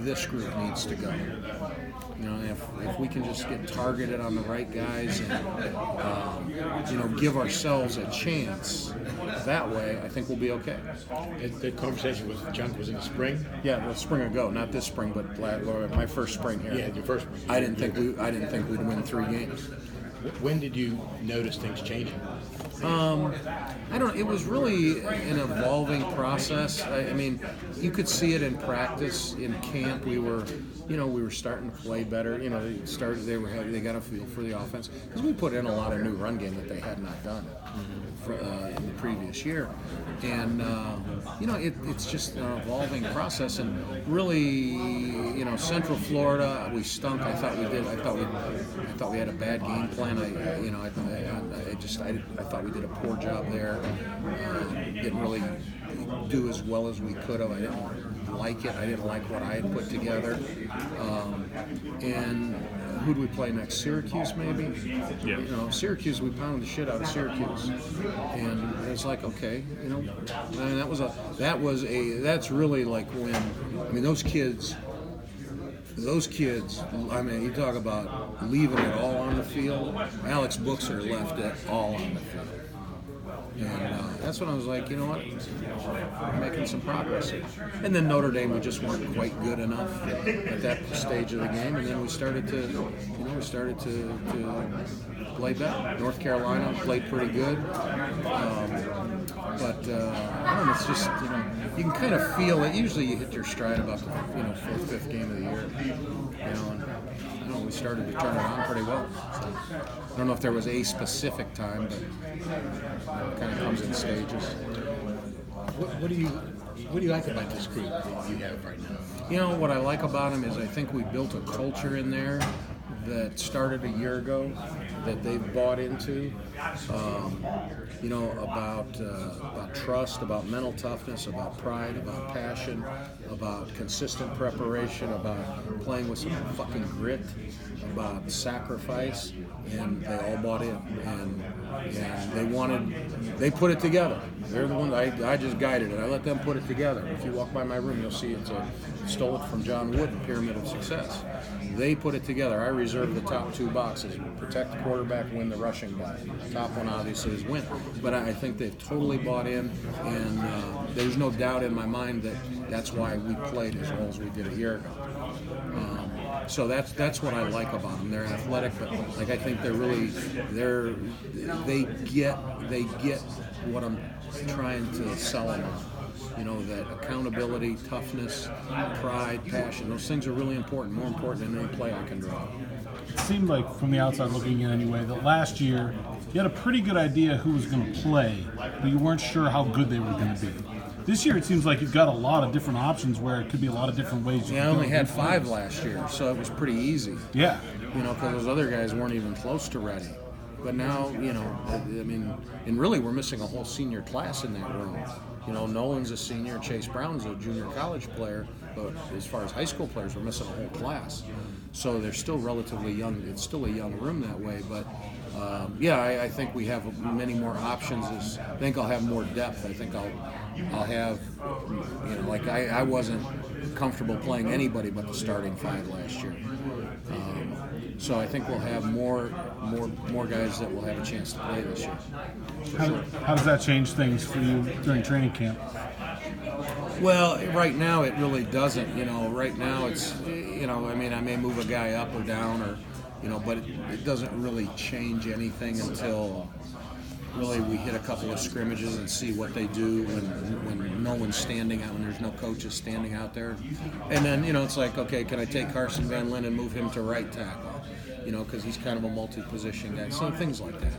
this group needs to go. You know, if we can just get targeted on the right guys and give ourselves a chance that way, I think we'll be okay. The conversation with Junk was in the spring. Yeah, the spring ago, not this spring, but my first spring here. Yeah, your first spring. I didn't think we'd win 3 games. When did you notice things changing? I don't. It was really an evolving process. I mean, you could see it in practice, in camp. We were starting to play better. They got a feel for the offense because we put in a lot of new run game that they had not done in the previous year, and it's just an evolving process. And really, Central Florida, we stunk. I thought we had a bad game plan. I thought we did a poor job there. Didn't really do as well as we could have. I didn't like it. I didn't like what I had put together. And who do we play next? Syracuse, maybe? Yeah. Syracuse, we pounded the shit out of Syracuse. And it's like, okay, that's really like when, those kids, you talk about leaving it all on the field. Alex Buchser left it all on the field. And that's when I was like, you know what, we're making some progress here. And then Notre Dame, we just weren't quite good enough at that stage of the game. And then we started to play better. North Carolina played pretty good. But I don't know, it's just, you can kind of feel it. Usually you hit your stride about the, 4th, 5th game of the year. And we started to turn it on pretty well. So, I don't know if there was a specific time, but it kind of comes in stages. What do you like about this group that you have right now? What I like about them is I think we built a culture in there that started a year ago that they've bought into. About trust, about mental toughness, about pride, about passion, about consistent preparation, about playing with some fucking grit, about sacrifice, and they all bought in. And they put it together. They're the ones, I just guided it. I let them put it together. If you walk by my room, you'll see stole it from John Wood in Pyramid of Success. They put it together. I reserve the top 2 boxes. Protect the quarterback, win the rushing battle. Top one obviously is win. But I think they've totally bought in, and there's no doubt in my mind that that's why we played as well as we did a year ago. So that's what I like about them. They're athletic, but I think they get what I'm trying to sell them on. That accountability, toughness, pride, passion, those things are really important, more important than any play I can draw. It seemed like, from the outside looking in anyway, that last year you had a pretty good idea who was going to play, but you weren't sure how good they were going to be. This year it seems like you've got a lot of different options where it could be a lot of different ways. I only had 5 last year, so it was pretty easy. Yeah. Because those other guys weren't even close to ready. But now, and really we're missing a whole senior class in that room. Nolan's a senior, Chase Brown's a junior college player, but as far as high school players, we're missing a whole class. So they're still relatively young. It's still a young room that way, but I think we have many more options. I think I'll have more depth. I think I'll have, I wasn't comfortable playing anybody but the starting 5 last year. So I think we'll have more guys that will have a chance to play this year. How does that change things for you during training camp? Well, right now it really doesn't. Right now it's, I may move a guy up or down, or, but it doesn't really change anything until really we hit a couple of scrimmages and see what they do when no one's standing out, when there's no coaches standing out there. And then, it's like, okay, can I take Carson Van Lin and move him to right tackle? Because he's kind of a multi-position guy. So things like that.